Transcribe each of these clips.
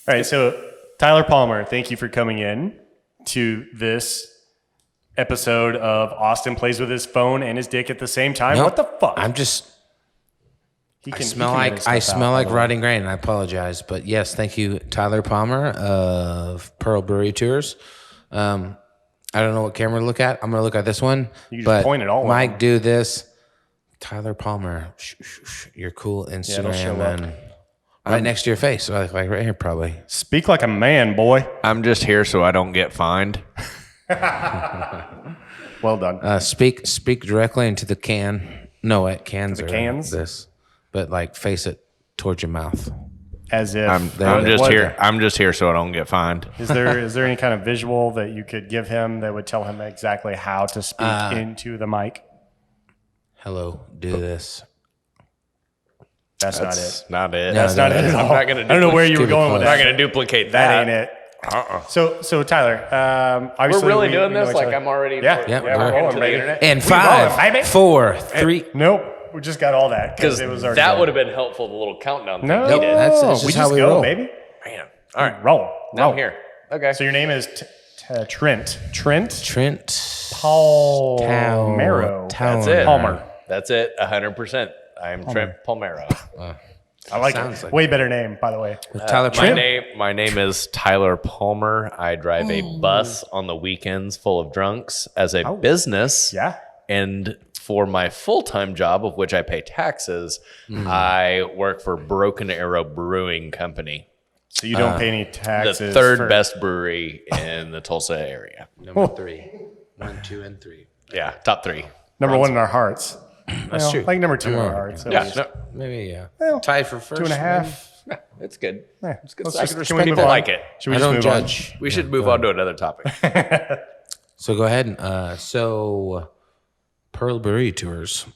All right, so Tyler Palmer, thank you for coming in to this episode of Austin Plays with His Phone and His Dick at the same time. Nope. What the fuck? I'm just. He I can smell edit like stuff out, by the way. rotting grain. I apologize, but yes, thank you, Tyler Palmer of Pearl Brewery Tours. I don't know what camera to look at. I'm gonna look at this one. You can just but point at all of Mike, them. do this. Tyler Palmer, your cool it'll Instagram show up. and right next to your face, like right here, probably. Speak like a man, boy. I'm just here so I don't get fined. Well done. Speak directly into the can. No, cans the are cans? this, but like face it towards your mouth. As if I'm There it just What- here. I'm just here so I don't get fined. Is there any kind of visual that you could give him that would tell him exactly how to speak into the mic? Hello, do this. That's not it. That's not it. That's not it at all. I'm not gonna. I don't know where you were Stupid going with close. I'm not that. gonna duplicate That that. ain't it. So Tyler, obviously We're really we doing know this each like other. I'm already. Yeah, Yeah, we're we're rolling, to the baby. internet. And We rolling, 5, baby. 4, 3. Nope, we just got all that Because it was already that done. would have been helpful. The little countdown. No, thing we did. That's just we how just we go, roll. baby. Man. All right. Roll. Now roll. I'm here. Okay. So your name is Trent. Trent Trent Palmero. That's it. Palmer. That's it. 100%. I'm Trent Palmero. I like Sounds it. like Way better name, by the way. With Tyler My Palmer. my name is Tyler Palmer. I drive a bus on the weekends full of drunks as a business. Yeah. And for my full-time job, of which I pay taxes, I work for Broken Arrow Brewing Company, So you don't pay any the taxes. third for- best brewery in the Tulsa area. Number 3. 1, 2, and 3. Yeah, top 3. Number one in our hearts. That's true. Like number two in our hearts. at Yeah, least. no, Maybe, yeah. Well, Tied for first. 2.5. it's good. Yeah. It's good. Let's I just- can can we respect move people on? like it. Should we I just don't move on? judge. We should move on to another topic. So go ahead. So Pearl Brewery Tours.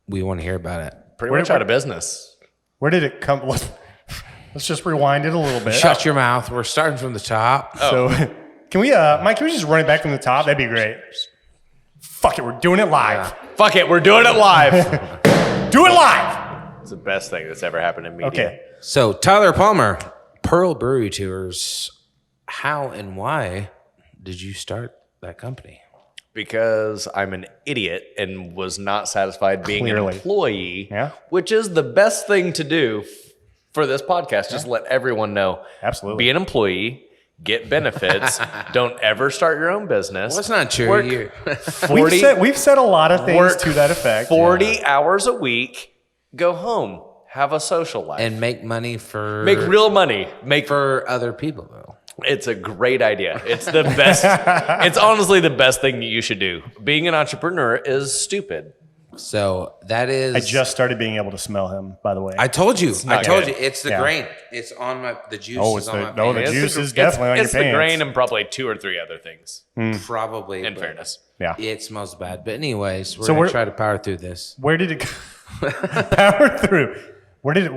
We want to hear about it. Pretty much out of business. Where did it come? Let's just rewind it a little bit. Shut your mouth. We're starting from the top. So, can we, Mike? Can we just run it back from the top? That'd be great. Fuck it, we're doing it live. Fuck it, we're doing it live. Do it live. It's the best thing that's ever happened in media. Okay. So Tyler Palmer, Pearl Brewery Tours. How and why did you start that company? Because I'm an idiot and was not satisfied being Clearly. an employee, Yeah. which is the best thing to do for this podcast. Just let everyone know. Absolutely. Be an employee, get benefits, don't ever start your own business. Well, that's not true. Work You- 40, We've said a lot of things work to that effect. 40 hours a week, go home, have a social life. and make money for make real money. Make for other people though. It's a great idea. It's the best. It's honestly the best thing you should do. Being an entrepreneur is stupid. So that is. I just started being able to smell him, by the way. I told you. I not told good. you. It's the Yeah. grain. It's on my. The juice Oh, is it's on the- my. no, the pants. juice is definitely on your It's the pants. grain and probably 2 or 3 other things. Probably. In but fairness, Yeah. it smells bad. But anyways, we're So gonna we're- try to power through this. Where did it power through? Where did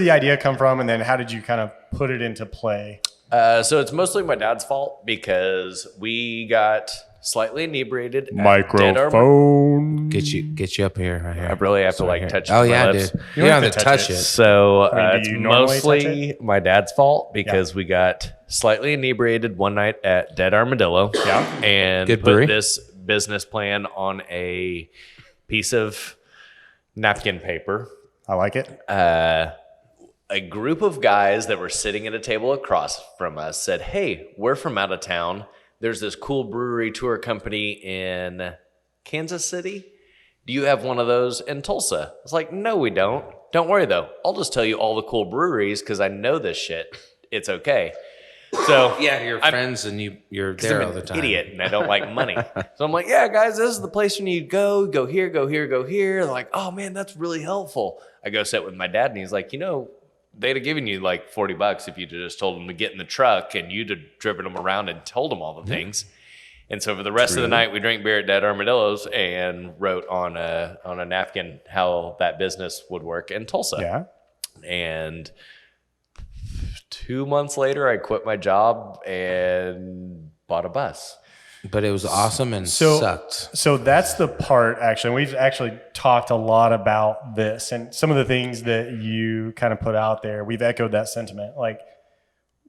the idea come from, and then how did you kind of put it into play? so it's mostly my dad's fault because we got slightly inebriated. at Dead Armor. Microphone. Get you up here. Right here. I really have to Sorry, like here. touch. Oh my yeah, lips. dude. You You don't don't have to touch it. So mean, do it's you normally touch mostly my dad's fault because we got slightly inebriated one night at Dead Armadillo. Yeah. And Good put brewery. this business plan on a piece of napkin paper. I like it. A group of guys that were sitting at a table across from us said, "Hey, we're from out of town. There's this cool brewery tour company in Kansas City. Do you have one of those in Tulsa?" I was like, "No, we don't. Don't worry though. I'll just tell you all the cool breweries because I know this shit. It's okay." So Yeah, you're I'm- friends and you're 'cause there I'm all the an time. idiot and I don't like money. So I'm like, "Yeah, guys, this is the place you need to go. Go here, go here, go here." They're like, "Oh man, that's really helpful." I go sit with my dad and he's like, they'd have given you like $40 if you'd just told them to get in the truck and you'd have driven them around and told them all the things. And so for the rest of the night, we drank beer at Dead Armadillos and wrote on a napkin how that business would work in Tulsa. Yeah. And 2 months later, I quit my job and bought a bus. But it was awesome and So- sucked. So that's the part, actually. We've actually talked a lot about this and some of the things that you kind of put out there. We've echoed that sentiment. Like,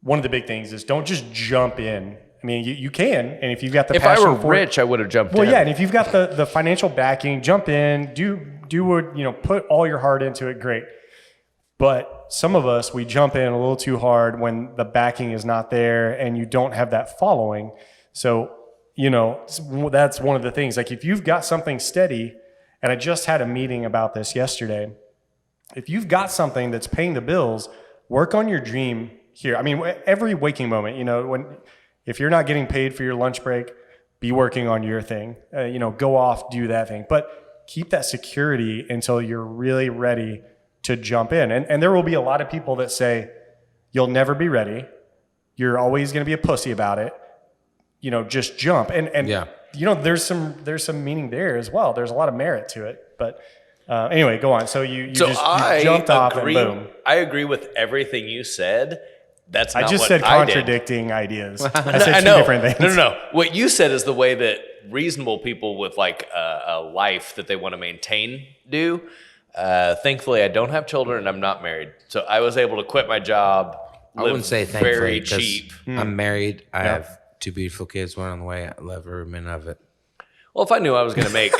one of the big things is don't just jump in. I mean, you can, and if you've got the If I passion were for it- rich, I would have jumped well, in. yeah, and if you've got the financial backing, jump in, do what, put all your heart into it, great. But some of us, we jump in a little too hard when the backing is not there and you don't have that following. So, that's one of the things. Like if you've got something steady, and I just had a meeting about this yesterday, if you've got something that's paying the bills, work on your dream here. I mean, every waking moment, if you're not getting paid for your lunch break, be working on your thing. Go off, do that thing. But keep that security until you're really ready to jump in. And there will be a lot of people that say, you'll never be ready. You're always going to be a pussy about it. Just jump. And Yeah. there's some meaning there as well. There's a lot of merit to it. But anyway, go on. So you jumped off and boom. I agree with everything you said. That's not I just what said I did. contradicting ideas. I said I two know. different things. No. What you said is the way that reasonable people with like a life that they want to maintain do. Thankfully, I don't have children and I'm not married, so I was able to quit my job. I wouldn't say thankfully very 'cause cheap. I'm married. I have 2 beautiful kids, one on the way. I love every minute of it. Well, if I knew I was going to make,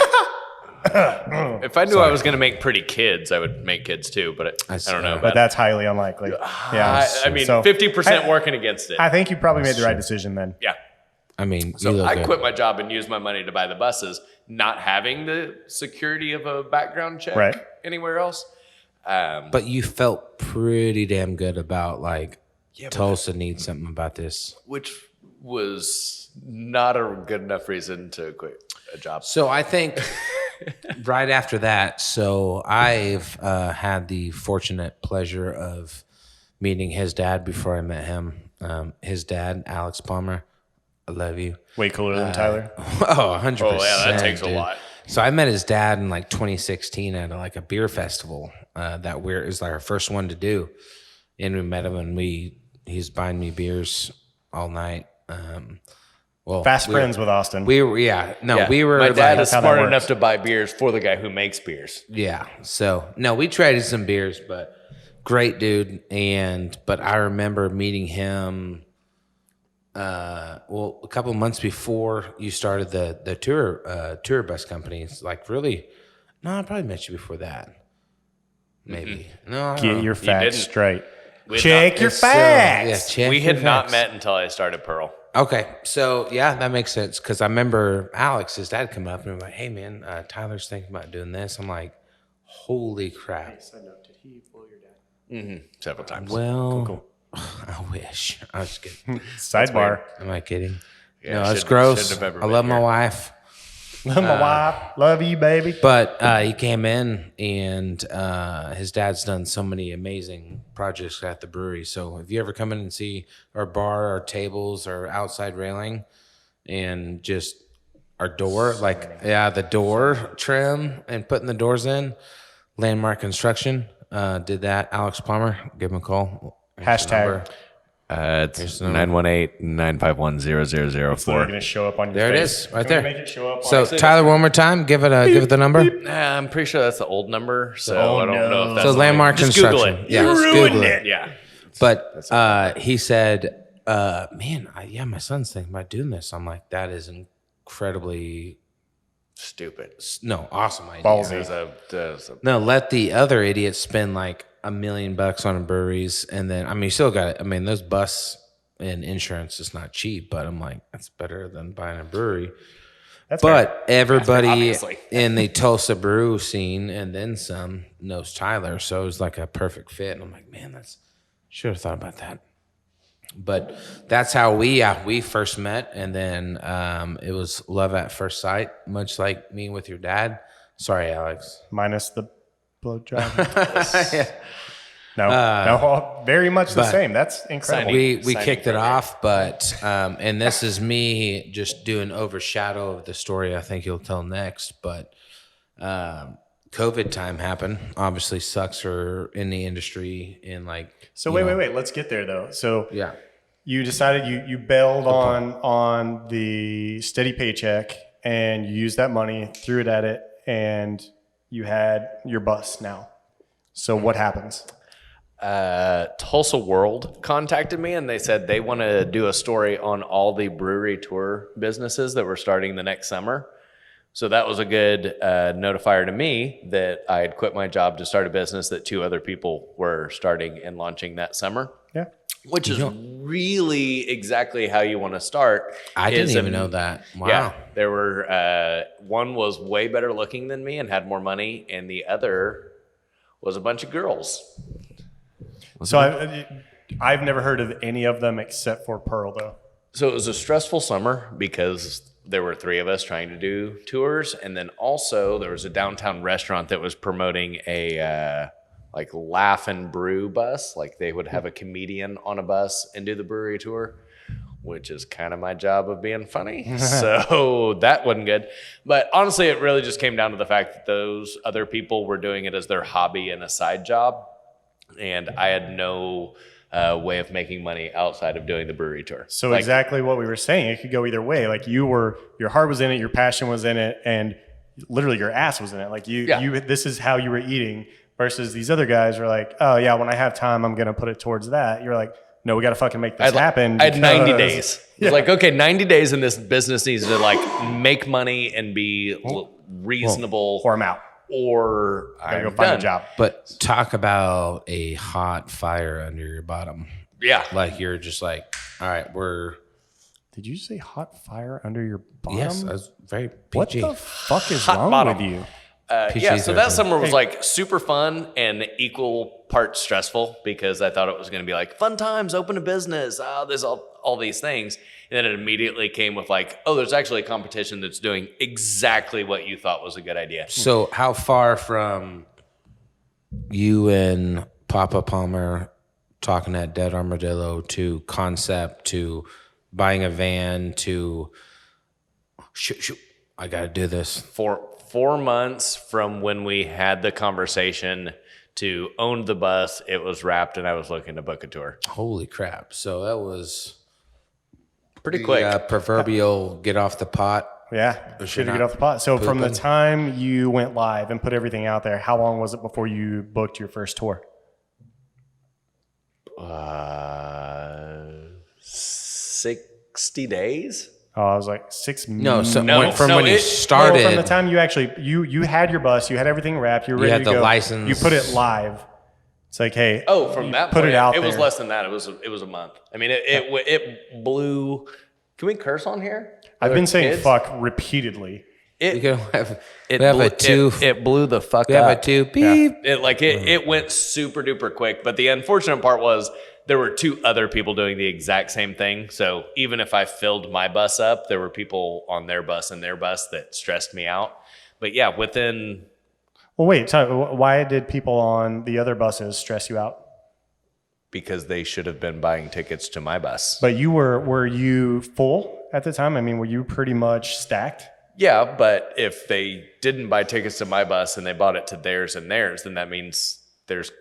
I was going to make pretty kids, I would make kids too. But I don't know. But that's highly unlikely. Yeah. I mean, so 50% working against it. I think you probably made the right decision then. Yeah. I mean, So you look I good. quit my job and used my money to buy the buses, not having the security of a background check Right. anywhere else. But you felt pretty damn good about like Tulsa needs something about this. Which was not a good enough reason to quit a job. So I think right after that, so I've had the fortunate pleasure of meeting his dad before I met him. His dad, Alex Palmer, I love you. Way cooler than Tyler. Oh, 100%. Oh, yeah, that takes a dude. lot. So I met his dad in like 2016 at like a beer festival that it was like our first one to do. And we met him and he's buying me beers all night. Fast friends with Austin. We were, yeah. No, Yeah. we were. My dad like, is how that smart works. enough to buy beers for the guy who makes beers. Yeah. So no, we traded some beers, but great dude. But I remember meeting him. A couple of months before you started the tour bus company. It's like really, no, I probably met you before that. Maybe no. I don't know. Get your facts didn't. straight. We had Check not- your So, facts. check We your had not facts. met until I started Pearl. Okay, so yeah, that makes sense because I remember Alex, his dad, come up and was like, "Hey man, Tyler's thinking about doing this." I'm like, "Holy crap!" Several times. Well, I wish. I was kidding. Sidebar. Am I kidding? Yeah, no, it's shouldn't gross. have ever I been love my here. wife, Love my wife. Love you, baby. but he came in and his dad's done so many amazing projects at the brewery. So if you ever come in and see our bar, our tables, our outside railing, and just our door, the door trim and putting the doors in, Landmark Construction did that. Alex Palmer, give him a call. Here's the Hashtag. number. It's 918-951-0004. It's literally going to show up on your There it face. is, right Can we there. Make it show up So on Tyler, one more time, give it the number. Nah, I'm pretty sure that's the old number, so Oh, I don't know no. if that's So the Landmark Just Construction. Google it. Yeah, just ruined Google it. Yeah. But he said, "Man, my son's thinking about doing this." I'm like, "That is incredibly Stupid. awesome idea." Ballsy. There's a No, let the other idiots spend like $1 million on breweries, and then you still got it. I mean, those bus and insurance is not cheap, but I'm like, that's better than buying a brewery. That's fair. But everybody obviously. in the Tulsa brew scene and then some knows Tyler, so it was like a perfect fit. And I'm like, man, should have thought about that. But that's how we first met, and then it was love at first sight, much like me with your dad. Sorry, Alex. Minus the blow job. No, very much the same. That's incredible. We Signing kicked it program. off, but and this is me just doing overshadow of the story I think you'll tell next. But COVID time happened. Obviously, sucks for in the industry and like. So wait. Let's get there though. So Yeah. you decided you bailed on the steady paycheck and you used that money, threw it at it, and you had your bus now. So what happens? Tulsa World contacted me and they said they want to do a story on all the brewery tour businesses that were starting the next summer. So that was a good notifier to me that I had quit my job to start a business that 2 other people were starting and launching that summer. Yeah. Which is really exactly how you want to start. I didn't even know that. Wow. Yeah, there were one was way better looking than me and had more money, and the other was a bunch of girls. So I've never heard of any of them except for Pearl, though. So it was a stressful summer because there were 3 of us trying to do tours, and then also there was a downtown restaurant that was promoting a like laugh and brew bus. Like they would have a comedian on a bus and do the brewery tour, which is kind of my job of being funny. So that wasn't good. But honestly, it really just came down to the fact that those other people were doing it as their hobby and a side job. And I had no way of making money outside of doing the brewery tour. So exactly what we were saying, it could go either way. Like your heart was in it, your passion was in it, and literally your ass was in it. Like this is how you were eating. Versus these other guys were like, oh yeah, when I have time, I'm gonna put it towards that. You're like, no, we got to fucking make this happen. I had 90 days. Yeah. It's like, okay, 90 days in this business needs to like make money and be reasonable. Or I'm out. Or I gotta I'm go find done. a job. But talk about a hot fire under your bottom. Yeah. Like you're just like, all right, Did you say hot fire under your bottom? yes, I was very PG. What the fuck is Hot wrong bottom. with you? Yeah, so that 13. summer was like super fun and equal parts stressful because I thought it was going to be like fun times, open a business, there's all these things. And then it immediately came with like, oh, there's actually a competition that's doing exactly what you thought was a good idea. So how far from you and Papa Palmer talking at Dead Armadillo to concept to buying a van to shoot, I got to do this. For 4 months from when we had the conversation to own the bus, it was wrapped and I was looking to book a tour. Holy crap. So that was Pretty quick. Proverbial get off the pot. Yeah, should get off the pot. So from the pooping. time you went live and put everything out there, how long was it before you booked your first tour? 60 days? Oh, I was like 6 No, so No, when you it- started. from the time you actually you had your bus, you had everything wrapped, you were ready had to the go. license. You put it live. It's like, hey, Oh, from that put point, it out it was there. less than that. It was a month. I mean, it blew. Can we curse on here? I've been saying Kids? fuck repeatedly. we could have, It we have blew, a two. It blew the fuck we have up. a two. Beep. It went super duper quick. But the unfortunate part was there were 2 other people doing the exact same thing. So even if I filled my bus up, there were people on their bus and their bus that stressed me out. But yeah, within Well, wait. So why did people on the other buses stress you out? because they should have been buying tickets to my bus. But were you full at the time? I mean, were you pretty much stacked? Yeah, but if they didn't buy tickets to my bus and they bought it to theirs and theirs, then that means there's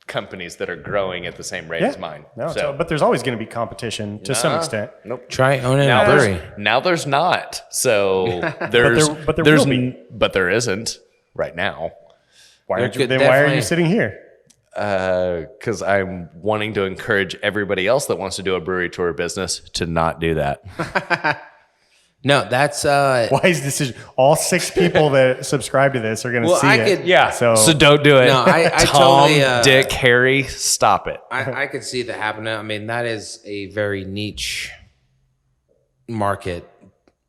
companies that are growing at the same rate as mine. No, so, but there's always going to be competition to some extent. Nope. Try owning Now a brewery. there's not. So there's but there there's will be. but there isn't right now. Why There aren't you, could then why are you definitely- sitting here? Because I'm wanting to encourage everybody else that wants to do a brewery tour business to not do that. No, that's Wise decision. All 6 people that subscribe to this are going to Well, see I it. could- Yeah. So, So don't do it. No, I Tom, totally, Dick, Harry, stop it. I could see that happening. I mean, that is a very niche market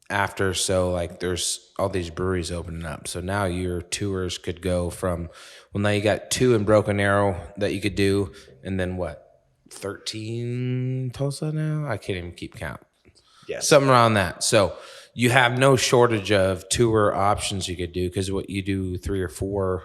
after. So like there's all these breweries opening up. So now your tours could go from, well, now you got 2 in Broken Arrow that you could do. And then what? 13 Tulsa now? I can't even keep count. Yes. Something around that. So you have no shortage of tour options you could do because what you do 3 or 4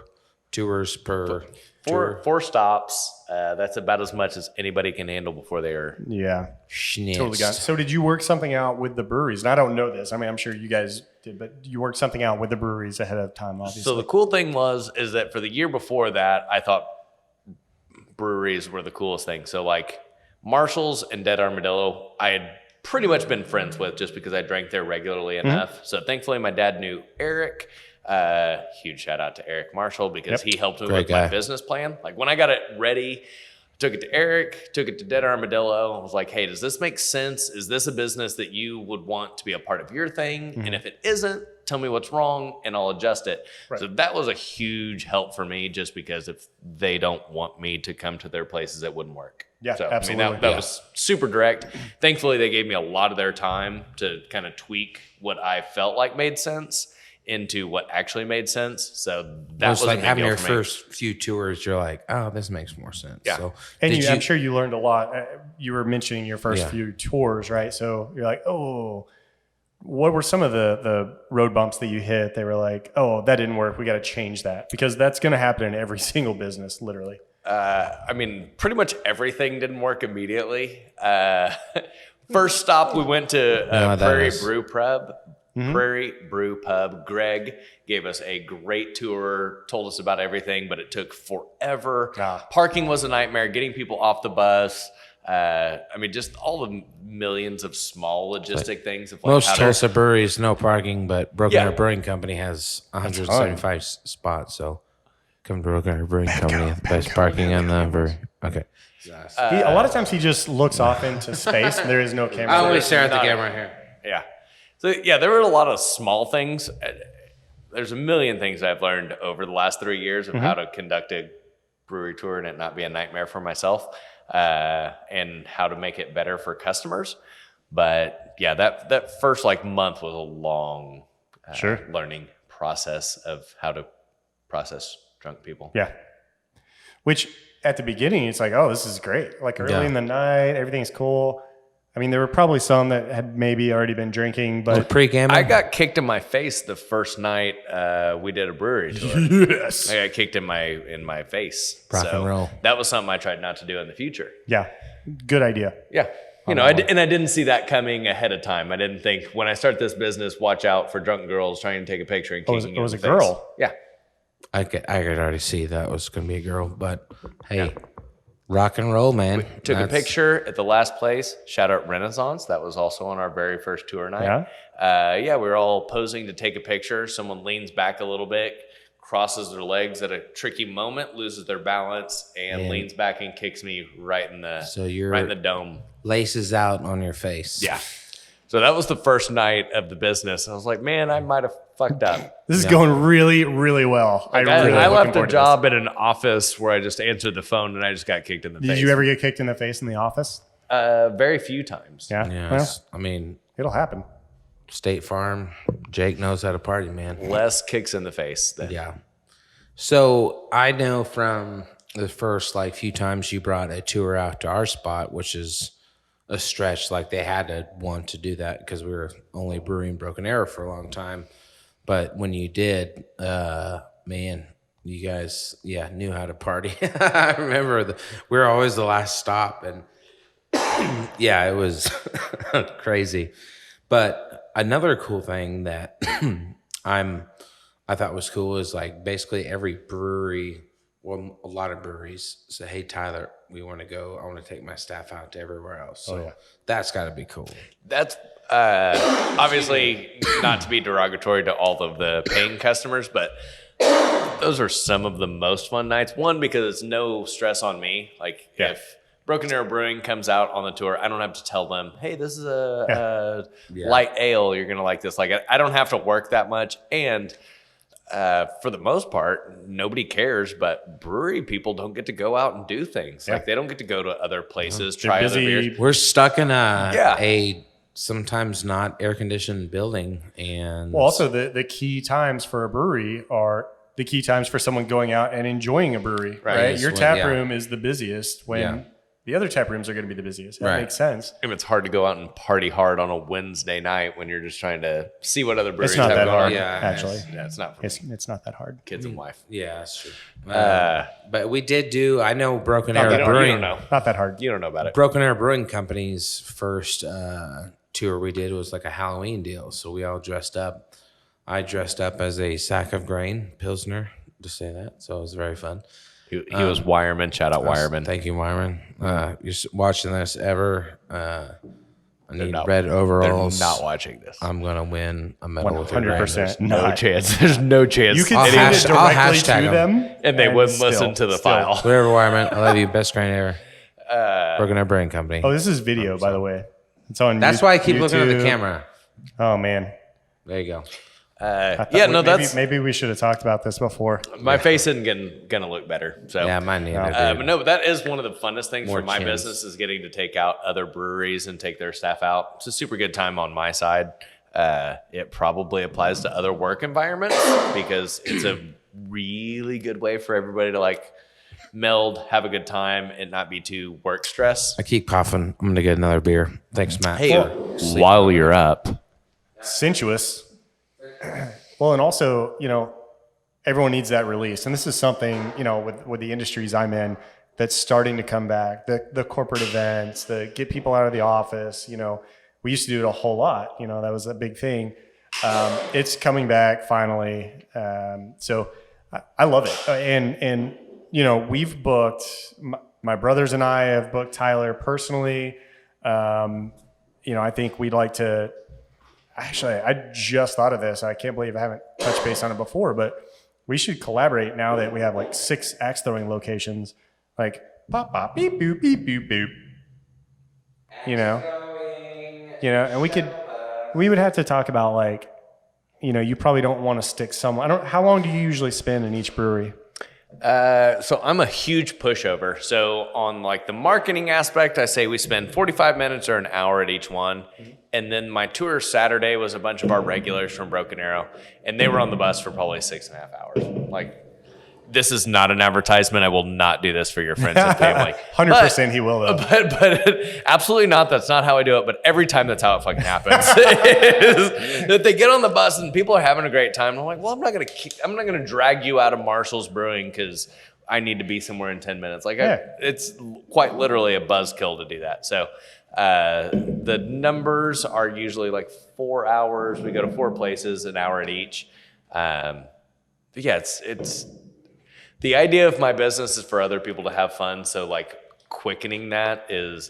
tours per tour. 4 stops. That's about as much as anybody can handle before they are. yeah, Schnitz. totally got it. So did you work something out with the breweries? And I don't know this. I mean, I'm sure you guys did, but you worked something out with the breweries ahead of time, obviously. So the cool thing is that for the year before that, I thought breweries were the coolest thing. So like Marshall's and Dead Armadillo, I had pretty much been friends with just because I drank there regularly enough. So thankfully my dad knew Eric. Huge shout out to Eric Marshall because he helped me Great with guy. my business plan. Like when I got it ready, Took it to Eric, took it to Dead Armadillo. I was like, hey, does this make sense? Is this a business that you would want to be a part of your thing? And if it isn't, tell me what's wrong and I'll adjust it. Right. So that was a huge help for me, just because if they don't want me to come to their places, it wouldn't work. Yeah, so, absolutely. I mean, that was super direct. Thankfully, they gave me a lot of their time to kind of tweak what I felt like made sense into what actually made sense. So that was like a big having deal your for me. first few tours, you're like, oh, this makes more sense. Yeah. So And did I'm sure you learned a lot. You were mentioning your first Yeah. few tours, right? So you're like, oh, what were some of the road bumps that you hit? They were like, oh, that didn't work. We got to change that, because that's going to happen in every single business, literally. I mean, pretty much everything didn't work immediately. First stop, we went to that Prairie is- Brew Pub. Prairie Brew Pub. Greg gave us a great tour, told us about everything, but it took forever. Ah. Parking was a nightmare, getting people off the bus. I mean, just all the millions of small logistic things. Of like most how to- Tulsa breweries, no parking, but Broken Yeah. Arrow Brewing Company has 175 spots. So come to Broken Arrow Brewing Company, best parking in the brewery. Okay. A lot of times he just looks off into space and there is no camera. I there. always stare at the not- camera here. Yeah. So yeah, there were a lot of small things. There's a million things I've learned over the last 3 years of how to conduct a brewery tour and it not be a nightmare for myself, and how to make it better for customers. But yeah, that first like month was a long Sure. learning process of how to process drunk people. Yeah. Which at the beginning, it's like, oh, this is great. Like early Yeah. in the night, everything's cool. I mean, there were probably some that had maybe already been drinking, but Pre-gaming? I got kicked in my face the first night we did a brewery tour. yes. I got kicked in my face. Rock and roll. That was something I tried not to do in the future. Yeah. Good idea. Yeah. You know, I didn't see that coming ahead of time. I didn't think when I start this business, watch out for drunk girls trying to take a picture and Oh, kicking it you was in a the face. girl. Yeah. I could already see that was going to be a girl, but hey, rock and roll, man. Took a That's- picture at the last place. Shout out Renaissance. That was also on our very first tour night. Yeah, we were all posing to take a picture. Someone leans back a little bit, crosses their legs at a tricky moment, loses their balance, and Man. leans back and kicks me right in the So you're right in the dome. laces out on your face. Yeah. So that was the first night of the business. I was like, man, I might have fucked up. This is going really, really well. I looking left a forward to job at an office where I just answered the phone and I just got kicked in the this. face. Did you ever get kicked in the face in the office? Very few times. Yeah. Yes. Well, I mean, it'll happen. State Farm, Jake knows how to party, man. Less kicks in the face than Yeah. So I know from the first like few times you brought a tour out to our spot, which is a stretch. Like they had to want to do that because we were only brewing Broken Arrow for a long time. But when you did, man, you guys, knew how to party. I remember we were always the last stop, and yeah, it was crazy. But another cool thing that I thought was cool is like basically every brewery, well, a lot of breweries say, "Hey, Tyler, we want to go. I want to take my staff out to everywhere else." So that's got to be cool. That's obviously not to be derogatory to all of the paying customers, but those are some of the most fun nights. One, because it's no stress on me. Like if Broken Arrow Brewing comes out on the tour, I don't have to tell them, hey, this is a light ale. You're going to like this. Like I don't have to work that much. And for the most part, nobody cares, but brewery people don't get to go out and do things. Like they don't get to go to other places, try other busy. beers. We're stuck in Yeah. a sometimes not air conditioned building, and Well, also the key times for a brewery are the key times for someone going out and enjoying a brewery, right? Yes, Your when- tap yeah. room is the busiest when Yeah. the other tap rooms are going to be the busiest. That Right. makes sense. And it's hard to go out and party hard on a Wednesday night when you're just trying to see what other breweries It's not have that going. hard, Yeah, actually. Yeah, it's not for It's not that hard. kids and wife. yeah, that's true. Uh, But we did do. I know Broken you Arrow don't Brewing. know. Not that hard. You don't know about it. Broken Arrow Brewing Company's first tour we did was like a Halloween deal. So we all dressed up. I dressed up as a sack of grain, Pilsner, to say that. So it was very fun. He was Wireman. Shout out Wireman. Thank you, Myron. You're watching this ever. I need not- red They're overalls. not watching this. I'm gonna win a medal with your brand. 100%. No not. chance. There's no chance. You could I'll send hash- it I'll directly hashtag to 'em. them, and they wouldn't still- listen to the still. file. Whatever, Wireman. I love you. Best grind ever. Broken Up Brain Company. Oh, this is video, by the way. It's on. That's why I keep looking at the YouTube. camera. Oh man. There you go. I thought Yeah, no, maybe, that's maybe we should have talked about this before. my face isn't gonna look better. So Yeah, mine neither. but dude. no, but that is one of the funnest things More for my chins. business is getting to take out other breweries and take their staff out. It's a super good time on my side. It probably applies to other work environments because it's a really good way for everybody to like meld, have a good time, and not be too work stress. I keep coughing. I'm gonna get another beer. Thanks, Matt. While you're up, Sensuous. Well, and also, everyone needs that release. And this is something, with the industries I'm in that's starting to come back. The corporate events, the get people out of the office, we used to do it a whole lot. That was a big thing. It's coming back finally. So I love it. And we've booked, my brothers and I have booked Tyler personally. I think we'd like to, actually, I just thought of this. I can't believe I haven't touched base on it before, but we should collaborate now that we have like 6 axe throwing locations. Like pop, pop, beep, boop, beep, boop, boop. And we would have to talk about like, you probably don't want to stick someone. How long do you usually spend in each brewery? so I'm a huge pushover. So on like the marketing aspect, I say we spend 45 minutes or an hour at each one. And then my tour Saturday was a bunch of our regulars from Broken Arrow, and they were on the bus for probably 6.5 hours. Like, this is not an advertisement. I will not do this for your friends and family. 100% he will though. But absolutely not. That's not how I do it. But every time that's how it fucking happens. Is that they get on the bus and people are having a great time. And I'm like, well, I'm not gonna drag you out of Marshall's Brewing because I need to be somewhere in 10 minutes. Like it's quite literally a buzzkill to do that. So the numbers are usually like 4 hours. We go to 4 places, an hour at each. Yeah, it's the idea of my business is for other people to have fun. So like quickening that is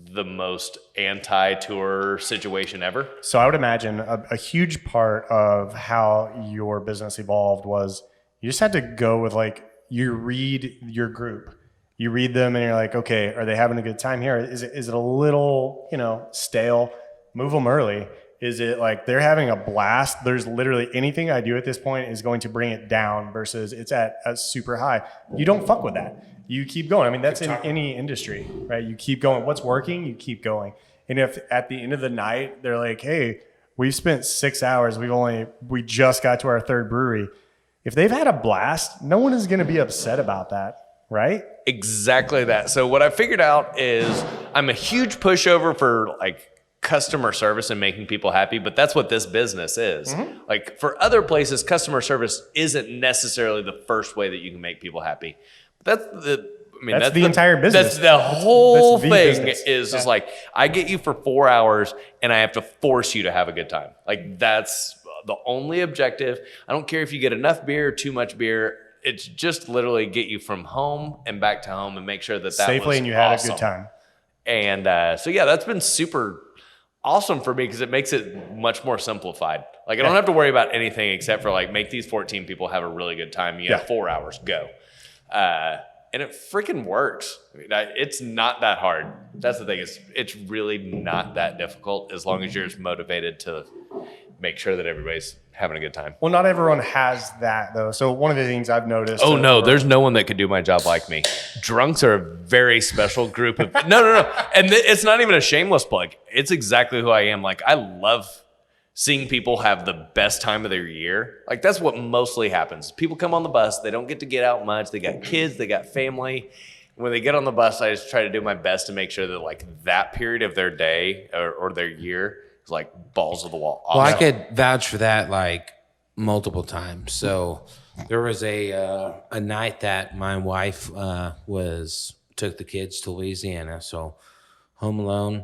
the most anti-tour situation ever. So I would imagine a huge part of how your business evolved was you just had to go with like, you read your group, you read them and you're like, okay, are they having a good time here? Is it a little, stale? Move them early. Is it like they're having a blast? There's literally anything I do at this point is going to bring it down versus it's at a super high. You don't fuck with that. You keep going. I mean, that's in any industry, right? You keep going. What's working, you keep going. And if at the end of the night, they're like, hey, we've spent 6 hours. We just got to our 3rd brewery. If they've had a blast, no one is going to be upset about that, right? Exactly that. So what I figured out is I'm a huge pushover for like customer service and making people happy, but that's what this business is. Mm-hmm. Like for other places, customer service isn't necessarily the first way that you can make people happy. That's the entire business. That's the whole thing business. Is just like, I get you for 4 hours and I have to force you to have a good time. Like that's the only objective. I don't care if you get enough beer or too much beer. It's just literally get you from home and back to home and make sure that safely was and you awesome. had a good time. And so yeah, that's been super awesome for me because it makes it much more simplified. Like I don't have to worry about anything except for like make these 14 people have a really good time. You have 4 hours, go. And it freaking works. I mean, it's not that hard. That's the thing. It's really not that difficult as long as you're just motivated to make sure that everybody's having a good time. Well, not everyone has that though. So one of the things I've noticed. Oh no, there's no one that could do my job like me. Drunks are a very special group of no. And it's not even a shameless plug. It's exactly who I am. Like I love seeing people have the best time of their year. Like that's what mostly happens. People come on the bus, they don't get to get out much. They got kids, they got family. When they get on the bus, I just try to do my best to make sure that like that period of their day or their year is like balls to the wall. Awesome. Well, I could vouch for that like multiple times. So there was a night that my wife took the kids to Louisiana. So home alone,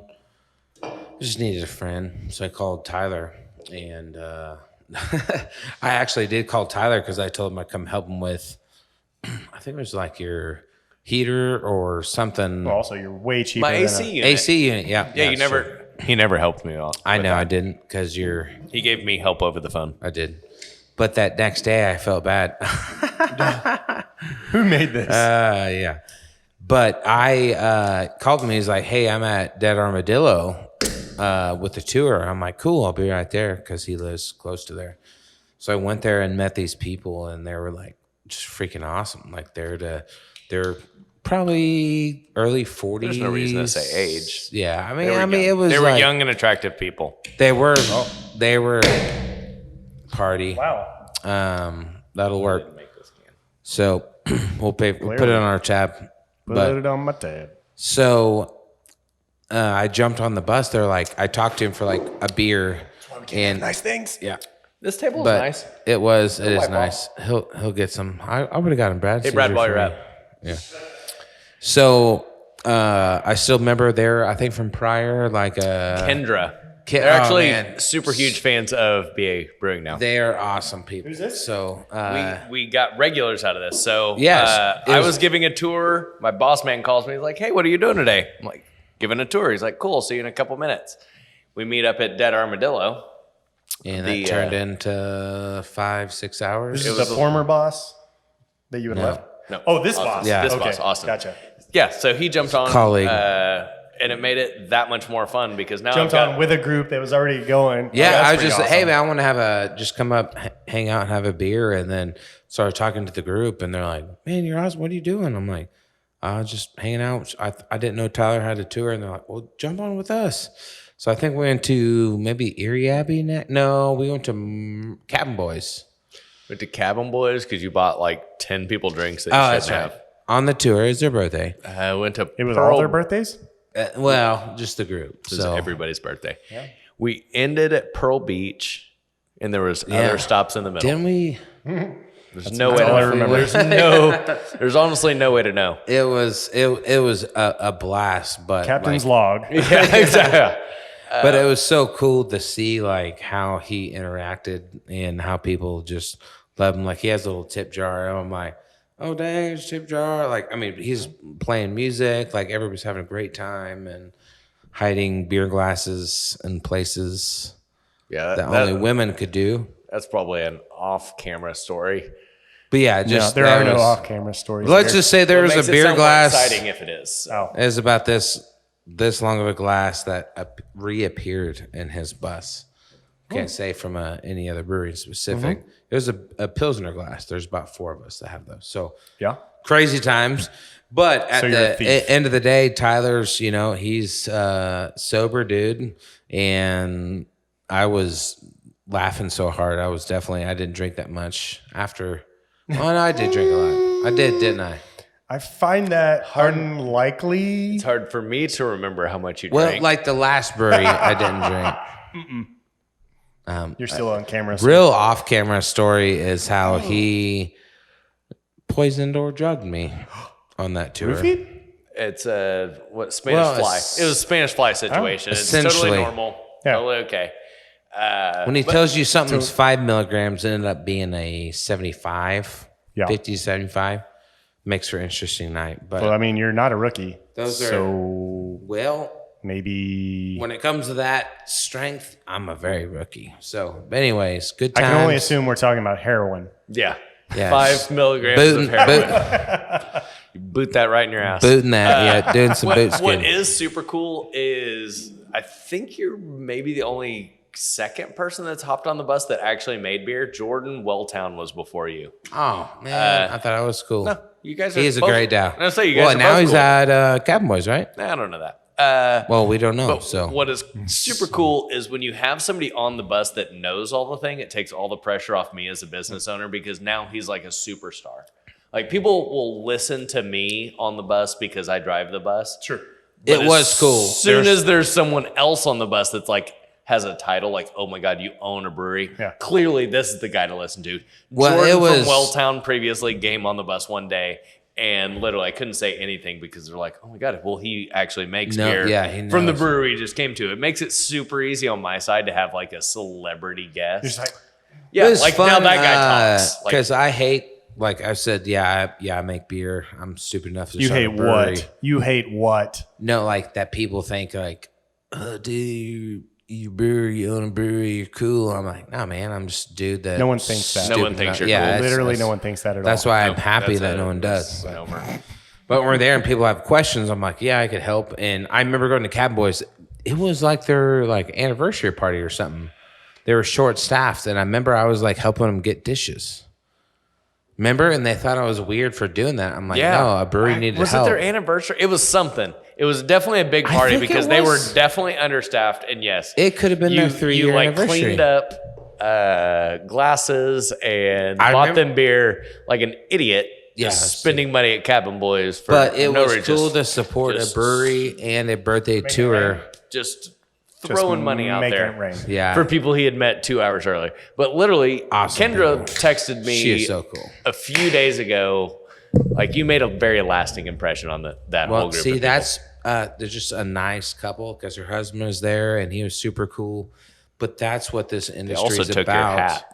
I just needed a friend. So I called Tyler, and I actually did call Tyler because I told him I'd come help him with, I think it was like your heater or something. Well, also, you're way cheaper. My than AC unit. AC unit, yeah. Yeah, you never. He never helped me out. I know I didn't because He gave me help over the phone. I did. But that next day I felt bad. Who made this? Yeah. But I called him. He's like, hey, I'm at Dead Armadillo with the tour. I'm like, cool, I'll be right there because he lives close to there. So I went there and met these people, and they were like just freaking awesome. Like they're probably early 40s. There's no reason to say age. Yeah, I They were mean, young. it was They were like, young and attractive people. They were party. Wow. That'll work. Make this can. So we'll put it on our tab. Put But it on my tab. so I jumped on the bus. They're like, I talked to him for like a beer, and Nice things. yeah, This table is but nice. it is wipe nice. He'll get some. I would have got him, Brad. Hey, Brad, Caesar while for you're me. up. Yeah. So I still remember there. I think from prior, like Kendra. Ken- They're oh, actually man. super huge fans of BA Brewing now. they're awesome people. Who's this? So We got regulars out of this. So Yes, it I was- was giving a tour. My boss man calls me. He's like, hey, what are you doing today? I'm like, giving a tour. He's like, cool. See you in a couple minutes. We meet up at Dead Armadillo. and the, that turned into 5-6 hours. This is was the a- former boss that you had No. left? No. Oh, this Austin. boss. Yeah. This Okay. boss, Austin. Gotcha. Yeah, so he jumped on. Colleague. And it made it that much more fun because now Jumped I've got, on with a group that was already going. Oh, Yeah, that's I was pretty just awesome. hey man, I want to have just come up, hang out, and have a beer, and then started talking to the group, and they're like, "Man, you're awesome. What are you doing?" I'm like, "Just hanging out." I didn't know Tyler had a tour, and they're like, "Well, jump on with us." So I think we went to maybe Erie Abbey. No, we went to Cabin Boys. went to Cabin Boys because you bought like 10 people drinks that you Oh, shouldn't that's right. have. On the tour, it's their birthday. I went to It was Pearl all their birthdays? Well, just the group. It was So everybody's birthday. We ended at Pearl Beach, and there was other stops in the middle. didn't we? There's no way all I to remember. There's honestly no way to know. It was a blast, but Captain's like, log. Yeah, exactly. but it was so cool to see like how he interacted and how people just love him. Like he has a little tip jar. And I'm like, oh dang, there's a tip jar. Like I mean, he's playing music. Like everybody's having a great time and hiding beer glasses in places Yeah, that only women could do. that's probably an off-camera story. But yeah, No, just there that are no was- off-camera stories. Let's here. just say there was Makes a it beer sound more glass. exciting if it is. Oh. It was about this long of a glass that reappeared in his bus. Can't say from any other brewery specific. It was a Pilsner glass. There's about 4 of us that have those. So Yeah. crazy times. But at So you're a the thief. end of the day, Tyler's, he's sober dude. And I was laughing so hard. I didn't drink that much after. Oh, no, I did drink a lot. I did, didn't I? I find that unlikely. It's hard for me to remember how much you Well, drank. like the last brewery, I didn't drink. You're still on camera. so- Real off-camera story is how he poisoned or drugged me on that tour. Roofied? It's a Spanish Well, fly. it's- It was a Spanish fly situation. It's totally Essentially. normal. Yeah. Totally okay. When he tells you something's 5 milligrams, it ended up being a 75, Yeah. 50, 75. Makes for an interesting night. But Well, I mean, you're not a rookie. Those are- so well, maybe when it comes to that strength, I'm a very rookie. So, anyways, good I times. can only assume we're talking about heroin. Yeah. Yes. 5 milligrams Booting, of heroin. You boot that right in your ass. booting that, yeah, doing some boot What skin. is super cool is I think you're maybe the only second person that's hopped on the bus that actually made beer. Jordan Welltown was before you. Oh man, I thought I was cool. No, you guys are He is a both- great dad. I say you guys well, are now both he's cool. at Cabin Boys, right? I don't know that. Well, we don't know. But So what is super cool is when you have somebody on the bus that knows all the thing, it takes all the pressure off me as a business owner because now he's like a superstar. Like people will listen to me on the bus because I drive the bus. Sure. But it was cool. As soon as there's someone else on the bus that's like has a title, like, oh my God, you own a brewery. Yeah. Clearly, this is the guy to listen to. Well, Jordan it was- from Welltown previously came on the bus one day, and literally I couldn't say anything because they're like, oh my God, well, he actually makes No, beer yeah, he from the knows. brewery he just came to. It makes it super easy on my side to have like a celebrity guest. You're just like, Yeah, it was like fun, now that guy talks. Like, because I hate. Like I said, I make beer. I'm stupid enough to you start hate a brewery. what? You hate what? No, like that people think like dude, you brewery, you own a brewery, you're cool. I'm like, nah, man, I'm just a dude that No one thinks that. No one stupid thinks enough- you're cool. that's- Literally, that's- no one thinks that at That's all. why I'm happy That's that no one does. that's Homer. But when we're there and people have questions, I'm like, yeah, I could help. And I remember going to Cabin Boys. It was like their like anniversary party or something. They were short staffed, and I remember I was like helping them get dishes. Remember? And they thought I was weird for doing that. I'm like, no, a brewery needed Was help. it their anniversary? It was something. It was definitely a big I party think it because they were was. definitely understaffed. And yes, It could have been their 3-year you like anniversary. cleaned up glasses and I bought remember- them beer like an idiot. Yeah, Just spending money at Cabin Boys for But it no was reason. cool to support just- a brewery and a birthday tour. Just Just throwing money out making there. it rain. Yeah. For people he had met 2 hours earlier. But literally, Awesome Kendra people. texted me She is so cool. a few days ago. Like, you made a very lasting impression on that whole Well, group. see, of people. that's they're just a nice couple because her husband was there and he was super cool. But that's what this They industry also is took about. your hat.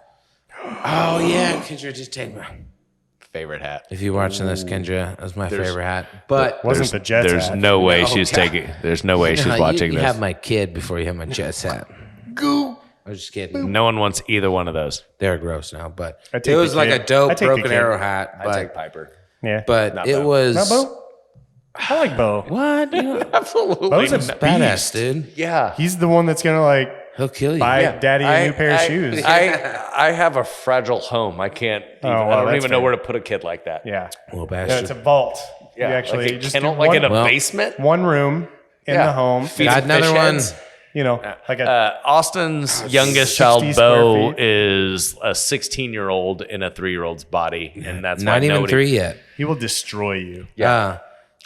Oh yeah, Kendra, just take my. Favorite hat. If you're watching this, Kendra, that's my favorite hat. But Wasn't the Jets There's hat. no way No, she's God. taking. There's no way she's you, watching you this. have my kid before you have my Jets hat. Go. I was just kidding. No one wants either one of those. They're gross now, but I take it was the like kid. a dope I take the Broken kid. Arrow hat. I take But Piper. Yeah. but Not it Bo. was Not Bo? I like Bo. what? You know, Absolutely. Bo's a not. badass beast. dude. Yeah. He's the one that's gonna like He'll kill you. buy Yeah. daddy a new pair of shoes. I have a fragile home. I can't. Even, well, I don't that's even know fair. where to put a kid like that. Yeah. Little No, bastard. it's a vault. Yeah, You actually like a just kennel, do like one, in a Well, basement. one room in Yeah. the home. Feed Got some another fish one. heads. You know, like a Austin's youngest 60 child, square Bo, feet. is a 16-year-old in a 3-year-old's body, and that's why Not even nobody- 3 yet. he will destroy you. Yeah.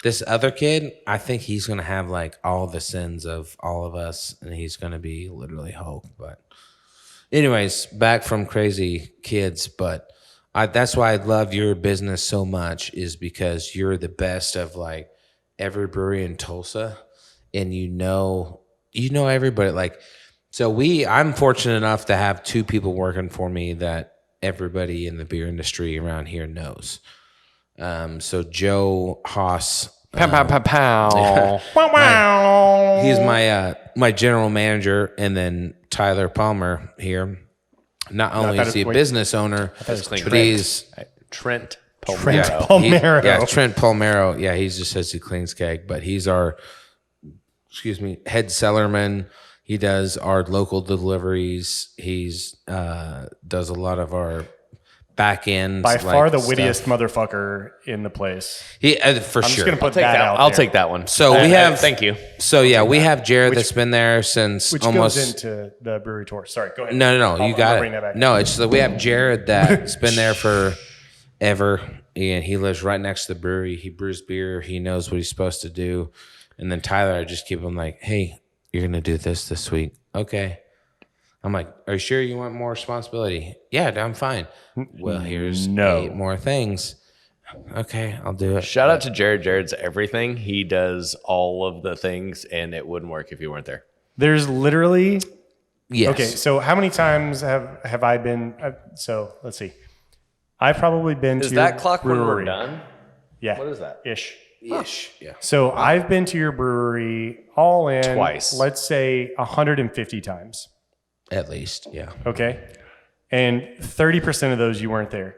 This other kid, I think he's gonna have like all the sins of all of us, and he's gonna be literally Hulk. But, anyways, back from crazy kids. But that's why I love your business so much, is because you're the best of like every brewery in Tulsa, and you know everybody. Like, so I'm fortunate enough to have 2 people working for me that everybody in the beer industry around here knows. So Joe Haas, Pow, pow, pow, pow. Wow, wow. he's my general manager, and then Tyler Palmer here. Not only thought is he a wait. business owner, was but Trent. he's Trent Trent Palmero. Palmero. yeah, Trent Palmero. Yeah, he just says he cleans keg, but he's our head cellarman. He does our local deliveries. He's does a lot of our back ends. By far the stuff. wittiest motherfucker in the place. He for I'm sure. just gonna put Take that that. out I'll there. take that one. So we have- Thank you. So yeah, we have Jared that's been there since Which almost. goes into the brewery tour. Sorry, go ahead. No, I'll you got bring that back. it. No, it's we have Jared that's been there for ever, and he lives right next to the brewery. He brews beer. He knows what he's supposed to do. And then Tyler, I just keep him like, hey, you're gonna do this week, okay? I'm like, are you sure you want more responsibility? Yeah, I'm fine. Well, here's No. 8 more things. Okay, I'll do it. Shout out to Jared. Jared's everything. He does all of the things, and it wouldn't work if you weren't there. There's literally Yes. okay. So how many times have I been? So let's see. I've probably been Is to that your clock when we're brewery. done? Yeah. What is that? Ish. Ish. Yeah. So I've been to your brewery all in Twice. Let's say 150 times. At least. Yeah. Okay. And 30% of those you weren't there.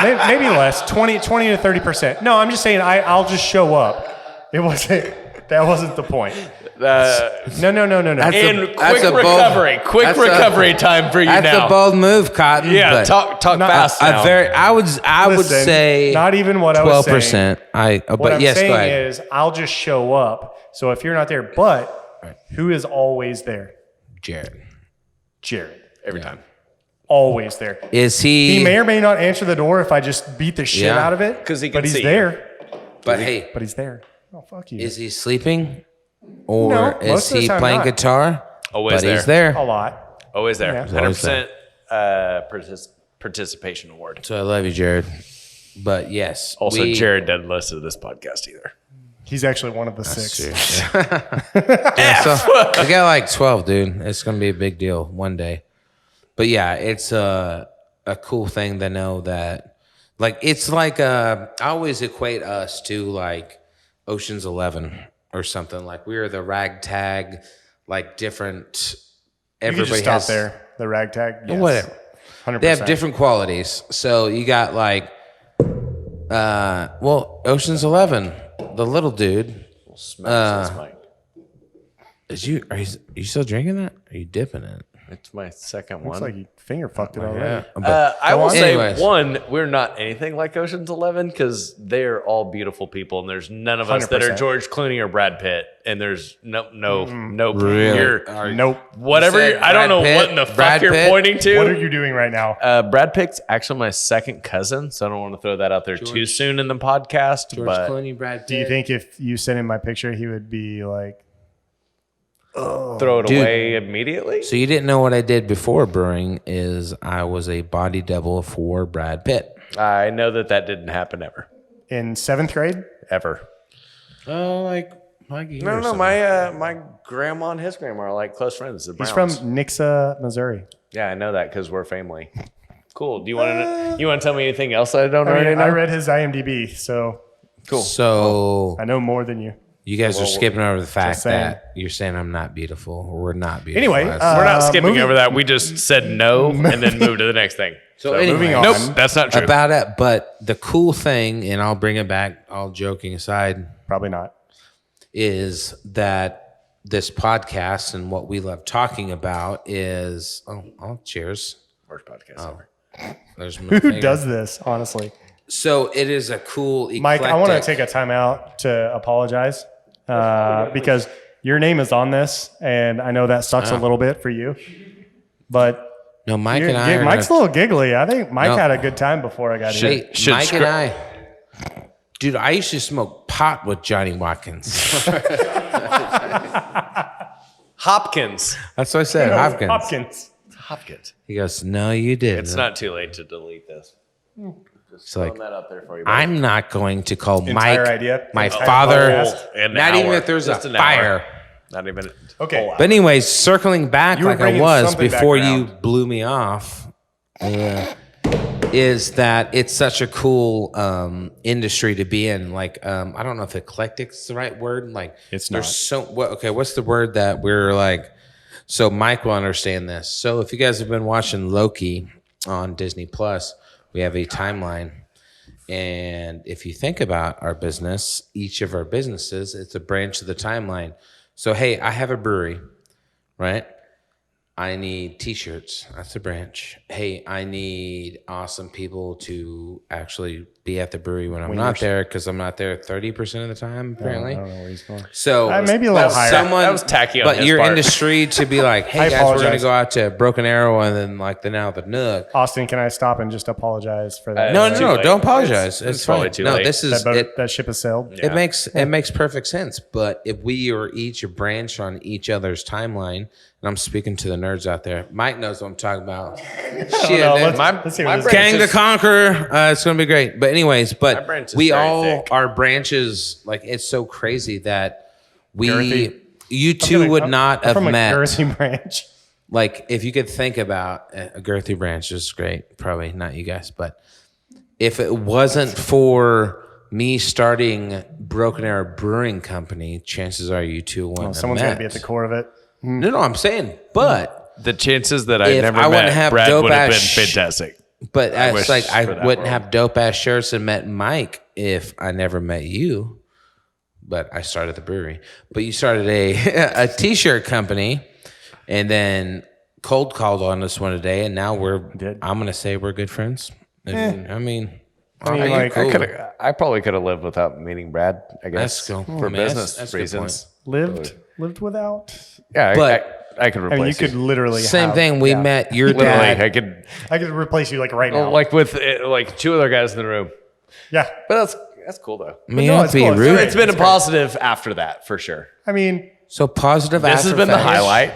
Maybe less, 20 to 30%. No, I'm just saying I'll just show up. That wasn't the point. No. That's And a- quick that's a bold- quick that's a- recovery time for you That's now. a bold move, Cotton. Yeah, but talk fast now. I would Listen, say not even what I was saying. 12%. What But I'm yes, go saying ahead. is I'll just show up. So if you're not there, but who is always there? Jared. Jared. Every time. Always there. Is he? He may or may not answer the door if I just beat the shit Yeah. out of it. 'Cause he can but he's see. there. but hey, But he's there. Oh, fuck you. is he sleeping, or No, is most of the he time playing not. guitar? Always but he's there. there. A lot. Always there. Yeah. 100% participation award. So I love you, Jared. But yes, Also, Jared doesn't listen to this podcast either. He's actually one of the 6. Yeah, so we got like 12, dude. It's gonna be a big deal one day. But yeah, it's a cool thing to know that, like, it's like I always equate us to like Ocean's 11. or something. Like we were the ragtag, like different. You could Everybody just stop has there. The ragtag. Yes. whatever. 100%. They have different qualities. So you got like, Ocean's 11, the little dude. Smells this mic. Are you still drinking that? Are you dipping it? It's my second Looks one. like you finger fucked it already. I will say, Anyways. one, we're not anything like Ocean's 11 because they're all beautiful people, and there's none of us that are 100%. George Clooney or Brad Pitt, and there's no. Really? Nope. Whatever. You said I don't know Brad what in the Pitt? fuck Brad you're Pitt? pointing to. What are you doing right now? Brad Pitt's actually my second cousin, so I don't want to throw that out there too soon in the podcast. George but Clooney, Brad Pitt. Do you think if you sent him my picture, he would be like, throw it Dude. away immediately. So you didn't know what I did before brewing is I was a body double for Brad Pitt. I know that didn't happen in 7th grade? ever. Oh, like No. My grandma and his grandma are like close friends. The He's Browns. from Nixa, Missouri. Yeah, I know that because we're family. Cool. Do you want to tell me anything else that I don't I already mean, know? I read his IMDb, so Cool. So I know more than you. you guys are skipping over the fact just saying. that you're saying I'm not beautiful or we're not beautiful. Anyway, That's- We're not skipping moving- over that. We just said no and then moved to the next thing. so anyway, moving on. Nope, that's not true. about it. But the cool thing, and I'll bring it back, all joking aside, Probably not. is that this podcast and what we love talking about is cheers. Worst podcast ever. There's my Who finger. does this, honestly? So it is a cool Mike, I want to eclectic- take a time out to apologize because your name is on this, and I know that sucks a little bit for you. But No, Mike and I are Mike's a gonna- little giggly. I think Mike No. had a good time before I got here. Hey, Should Mike scr- and I, dude, I used to smoke pot with Johnny Watkins. Hopkins. That's what I said, Hopkins. Hopkins. He goes, no, you didn't. It's not too late to delete this. It's like, Throwing that out there for you. buddy. I'm not going to call Entire Mike idea? my Entire father. podcast? An Not even hour. if there's Just a an hour. fire. Not even. Okay. Whole But anyways, circling back You were like I bringing was something back before you around. blew me off, is that it's such a cool industry to be in. Like, I don't know if eclectic's the right word. Like, It's there's not. so what's the word that we're like? So Mike will understand this. So if you guys have been watching Loki on Disney Plus, we have a timeline. And if you think about our business, each of our businesses, it's a branch of the timeline. So, hey, I have a brewery, right? I need t-shirts. That's a branch. Hey, I need awesome people to actually be at the brewery when I'm not there because I'm not there 30% of the time, apparently. I don't know where he's going. So Maybe a little higher. That was tacky on but his your part. industry to be like, hey I guys, we're gonna apologize. go out to Broken Arrow and then like the Nook. Austin, can I stop and just apologize for that? No, Too no, late. don't apologize. It's It's probably fine. too No, late. this is that, boat, it. that ship has sailed. It makes perfect sense. But if we are each a branch on each other's timeline, and I'm speaking to the nerds out there, Mike knows what I'm talking about. Shit, No, man. let's hear this. branch Kang the is- Conqueror. It's gonna be great. But anyways, My but branch is we very all thick. our branches. Like it's so crazy that Girthy. you two would not I'm have from met. a girthy branch. Like if you could think about a girthy branch is great. Probably not you guys, but if it wasn't for me starting Broken Arrow Brewing Company, chances are you two wouldn't have Someone's met. got to be at the core of it. No, I'm saying, but The chances that I If never I wouldn't met have Brad dope would have been ass fantastic. it's wish like I for that wouldn't world. have dope ass shirts and met Mike if I never met you. But I started the brewery. But you started a t-shirt company, and then cold called on us one day, and now I'm gonna say we're good friends. And, I mean, like, cool. I probably could have lived without meeting Brad. I guess That's cool. for I mean, that's- business that's a good reasons. Lived without. Yeah, But- I could I replace mean, you could you. literally Same have- thing. We yeah. met your Literally, dad. I could replace you like right now. like with like two other guys in the room. yeah. But that's cool though. I mean, no, not it's be cool. It's rude. great. It's been a positive after that for sure. I mean, So positive. This has after been the fetish. highlight.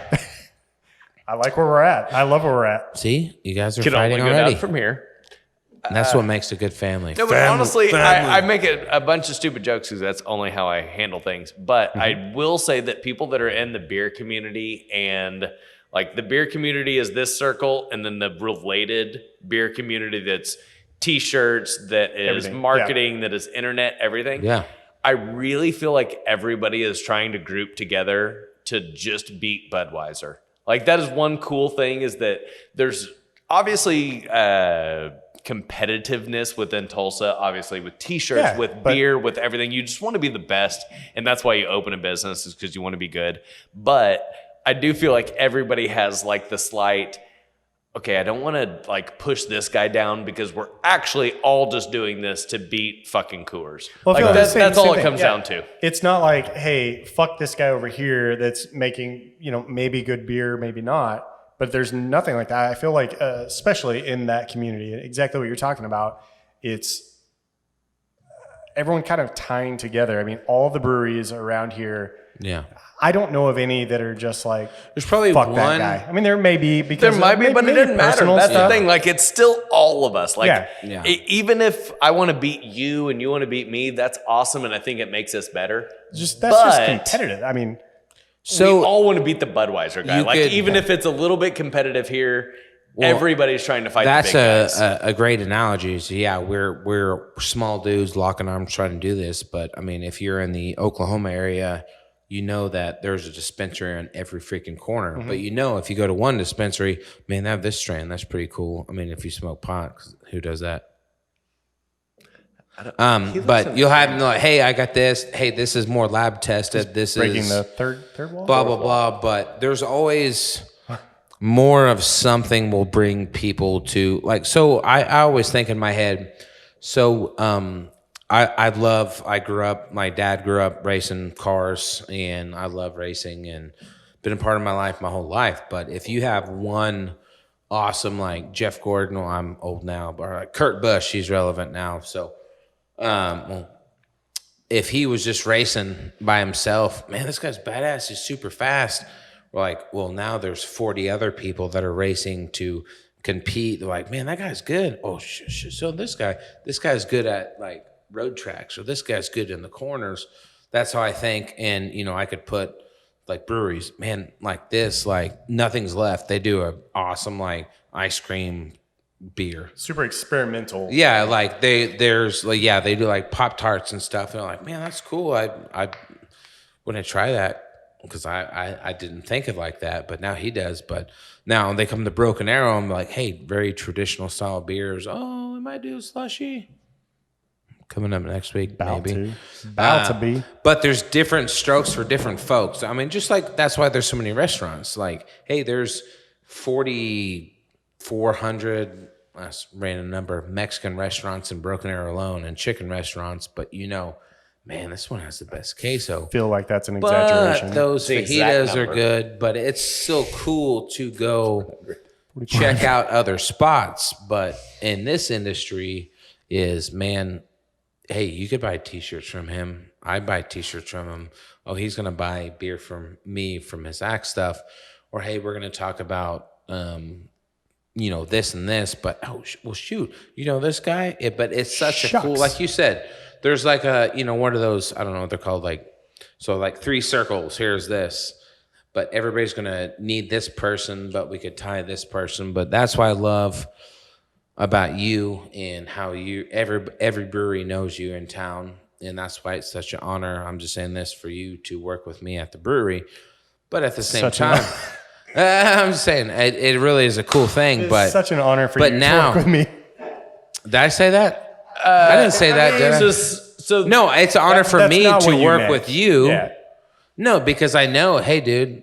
I like where we're at. I love where we're at. See, you guys are Can only fighting go already. down from here. And that's what makes a good family. No, but honestly, I make a bunch of stupid jokes because that's only how I handle things. But I will say that people that are in the beer community and like the beer community is this circle, and then the related beer community that's t-shirts, that is Everything, marketing, that is internet, everything. Yeah. I really feel like everybody is trying to group together to just beat Budweiser. Like that is one cool thing, is that there's obviously competitiveness within Tulsa, obviously with t-shirts, Yeah, with but- beer, with everything. You just want to be the best. And that's why you open a business, is because you want to be good. But I do feel like everybody has like the slight, okay, I don't want to like push this guy down because we're actually all just doing this to beat fucking Coors. Well, I Like feel that's, the that's same all it thing. comes Yeah. down to. It's not like, hey, fuck this guy over here that's making, maybe good beer, maybe not. But there's nothing like that. I feel like, especially in that community, exactly what you're talking about, it's everyone kind of tying together. I mean, all the breweries around here, Yeah. I don't know of any that are just like, There's probably fuck one. that guy. I mean, there may be, because There might be, but it maybe doesn't matter. personal That's stuff. the thing. Like, it's still all of us. Like, Yeah. even if I want to beat you and you want to beat me, that's awesome, and I think it makes us better. That's just But- competitive. I mean, So we all want to beat the Budweiser guy. You Like, could- even if it's a little bit competitive here, everybody's trying to fight that's the big guys. a great analogy. So yeah, we're small dudes locking arms trying to do this. But I mean, if you're in the Oklahoma area, you know that there's a dispensary on every freaking corner. Mm-hmm. But if you go to one dispensary, man, they have this strain. That's pretty cool. I mean, if you smoke pot, 'cause who does that? But you'll have them like, hey, I got this. Hey, this is more lab tested. This breaking is the third wall. blah blah blah. But there's always more of something will bring people to like. So I always think in my head. So I grew up. My dad grew up racing cars, and I love racing, and been a part of my life my whole life. But if you have one awesome like Jeff Gordon, well, I'm old now, but like Kurt Busch, he's relevant now. So. If he was just racing by himself, man, this guy's badass. He's super fast. We're like, well, now there's 40 other people that are racing to compete. They're like, man, that guy's good. Oh, so this guy's good at like road tracks, or this guy's good in the corners. That's how I think. And I could put like breweries, man, like this, like nothing's left. They do a awesome like ice cream beer. Super experimental. Yeah, like they do like Pop Tarts and stuff, and I'm like, man, that's cool. I wouldn't try that because I didn't think of like that, but now he does. But now they come to Broken Arrow, I'm like, hey, very traditional style beers. Oh, I might do a slushy coming up next week, About maybe. to be. But there's different strokes for different folks. I mean, just like that's why there's so many restaurants. Like, hey, there's 4,400, that's a random number, Mexican restaurants in Broken Arrow alone, and chicken restaurants. But man, this one has the best queso. Feel like that's an exaggeration. But those The exact fajitas are number. good. But it's still cool to go check out other spots. But in this industry, man, hey, you could buy T-shirts from him. I buy T-shirts from him. Oh, he's gonna buy beer from me from his axe stuff, or hey, we're gonna talk about this and this. But well, shoot, this guy. But it's such a cool, Shucks. like you said. There's like one of those, I don't know what they're called, like 3 circles. Here's this, but everybody's gonna need this person, but we could tie this person. But that's why I love about you and how every brewery knows you in town, and that's why it's such an honor. I'm just saying this for you to work with me at the brewery, but at the same Such an time, I'm just saying it really is a cool thing. It's but such an honor for but you now- to work with me. did I say that? I didn't say that, did I? So No, it's an honor for That's me not to what you work meant. with you. Yeah. No, because I know, hey, dude,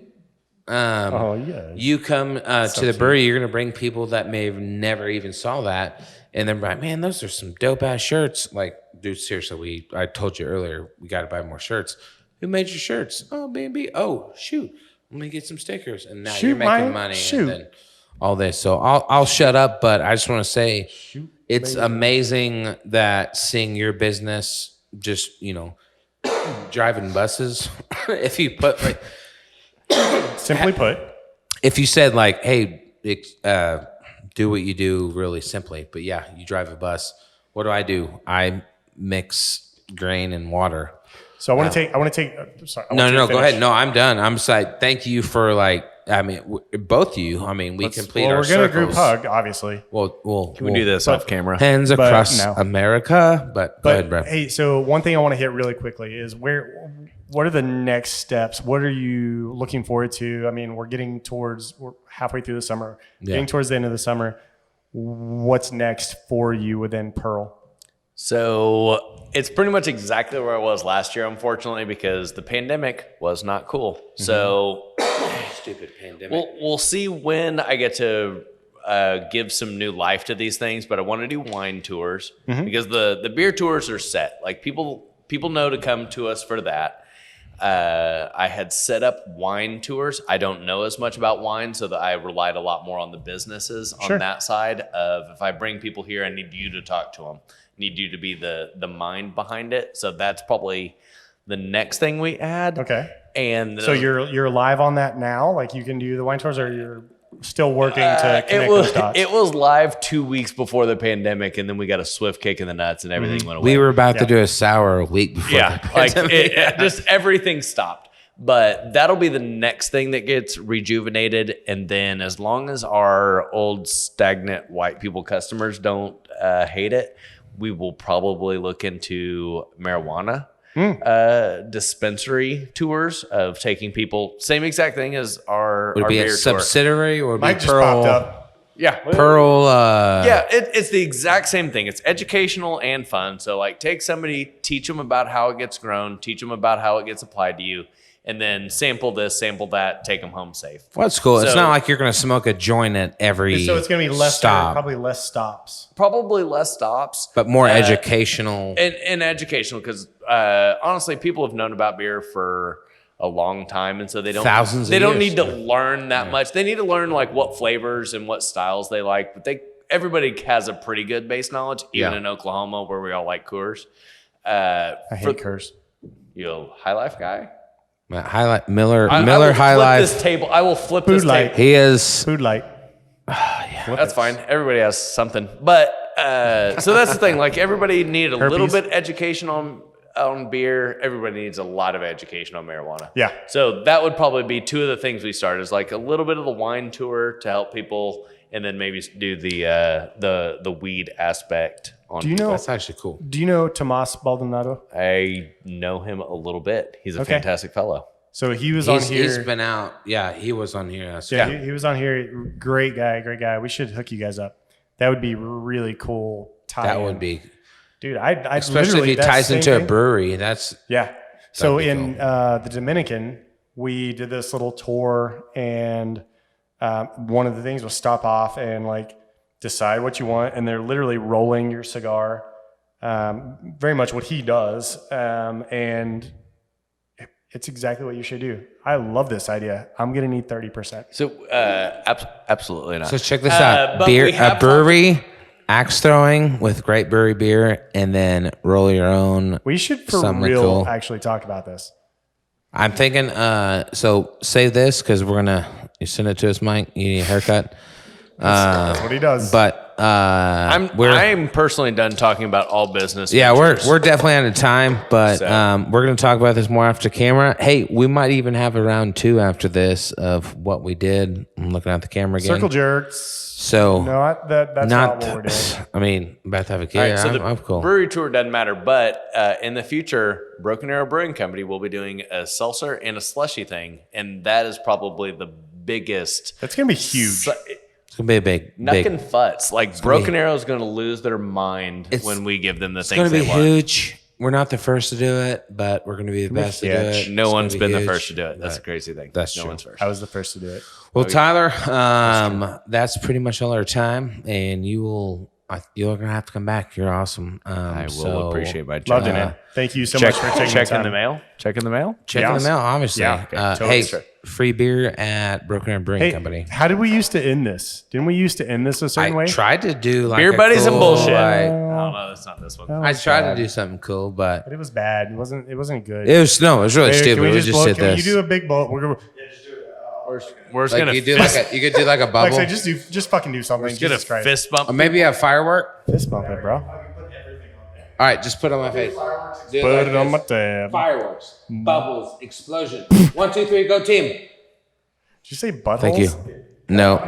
Oh yeah. you come to the brewery, you're going to bring people that may have never even saw that. And then, like, man, those are some dope ass shirts. Like, dude, seriously, I told you earlier, we got to buy more shirts. Who made your shirts? Oh, B&B. Oh, shoot. Let me get some stickers. And now Shoot, you're making Mike. money. Shoot. And then all this. So I'll shut up, but I just want to say it's amazing that seeing your business just, driving buses. If you put, like, Simply put, if you said like, hey, do what you do really simply, but yeah, you drive a bus. What do? I mix grain and water. So I want to take. Sorry. I want No, you to no, go finish. ahead. No, I'm done. I'm just like, thank you for like, I mean, both of you. I mean, we complete Well, our we're gonna circles. group hug, obviously. We'll Can we do this off camera? Hands But across no. America. But go ahead, bro. Hey, so one thing I want to hit really quickly is what are the next steps? What are you looking forward to? I mean, we're halfway through the summer, getting towards the end of the summer. What's next for you within Pearl? So it's pretty much exactly where I was last year, unfortunately, because the pandemic was not cool. So Stupid pandemic. we'll see when I get to give some new life to these things. But I want to do wine tours because the beer tours are set. Like people know to come to us for that. I had set up wine tours. I don't know as much about wine, so that I relied a lot more on the businesses on that side of if I bring people here, I need you to talk to them. Need you to be the mind behind it. So that's probably the next thing we add. Okay. And So you're live on that now? Like you can do the wine tours, or you're still working to connect those dots? it was live 2 weeks before the pandemic, and then we got a swift kick in the nuts, and everything went away. We were about to do a sour a week before. Yeah, like just everything stopped. But that'll be the next thing that gets rejuvenated. And then as long as our old stagnant white people customers don't hate it, we will probably look into marijuana dispensary tours of taking people. Same exact thing as our Would it be beer a tour. subsidiary or would it Mike be just popped Pearl? up. Yeah. Pearl. Yeah, it's the exact same thing. It's educational and fun. So like take somebody, teach them about how it gets grown, teach them about how it gets applied to you, and then sample this, sample that, take them home safe. Well, that's cool. It's So- not like you're going to smoke a joint at every So it's going to be less stop, probably less stops. Probably less stops. but more educational. And educational because honestly, people have known about beer for a long time, and so they don't Thousands of They don't years. need to learn that much. They need to learn like what flavors and what styles they like. But everybody has a pretty good base knowledge, even Yeah. in Oklahoma where we all like Coors. I hate curse. You High Life guy. Highlight Miller I Miller will High flip Life. This table. I will flip Food this Light. table. He is. Food light. That's fine. Everybody has something. But so that's the thing. Like everybody needed a little Herpes. bit education on beer. Everybody needs a lot of education on marijuana. Yeah. So that would probably be two of the things we start is like a little bit of the wine tour to help people, and then maybe do the weed aspect on. Do you know? That's actually cool. Do you know Tomas Baldonado? I know him a little bit. He's a Okay. fantastic fellow. So he was on here. He's been out. Yeah, he was on here. Yeah, he was on here. Great guy. We should hook you guys up. That would be really cool. That would be, dude. I especially if he ties into a brewery. That's Yeah. So be in the Dominican, we did this little tour, and one of the things was stop off and like decide what you want, and they're literally rolling your cigar, very much what he does, and it's exactly what you should do. I love this idea. I'm gonna need 30%. So absolutely not. so. Check this out: but beer, we have a brewery, axe throwing with great brewery beer, and then roll your own. We should for Something real cool. actually talk about this. I'm thinking. So save this because we're gonna. You send it to us, Mike. You need a haircut. That's what he does. But I'm personally done talking about all business. yeah, ventures. we're definitely out of time. But So- we're gonna talk about this more after camera. Hey, we might even have a round 2 after this of what we did. I'm looking at the camera again. Circle jerks. So No, that's not what we're doing. I mean, about to have a kid. All right, so I'm the cool. brewery tour doesn't matter, but in the future, Broken Arrow Brewing Company will be doing a seltzer and a slushy thing, and that is probably the biggest. That's gonna be huge. It's gonna be a big. Nothing futs. Like Broken Arrow is going to lose their mind It's- when we give them the It's things gonna be they want. huge. We're not the first to do it, but we're gonna be the best to do huge. it. No It's gonna one's be been the huge, first to do it. That's but- the crazy thing. That's no true. one's first. I was the first to do it. Well, Tyler, that's pretty much all our time, and you're gonna have to come back. You're awesome. I will so appreciate my Loved it, check. man. Thank you so much for taking the check in time. the mail. Check in the mail. Check in the mail, obviously. Yeah, okay, totally hey, sure. free beer at Broken Arrow Brewing Hey, Company. how did we used to end this? Didn't we used to end this a certain I way? tried to do like Beer a buddies and cool, bullshit. like- Oh no, that's not this one. I tried to do something cool, but But it was bad. It wasn't good. it was really Hey, stupid. Can we We just, just blow, did can this. you do a big bullet? We're gonna We're just like gonna you do like you could do like a bubble, actually just fucking do something. get a Jesus Christ. fist bump. or maybe a firework. Fist bump it, bro. All right, just put it on my face. Do Put like it on my this. tab. Fireworks, bubbles, explosion. 1, 2, 3, go team. Did you say buttholes? Thank you. No.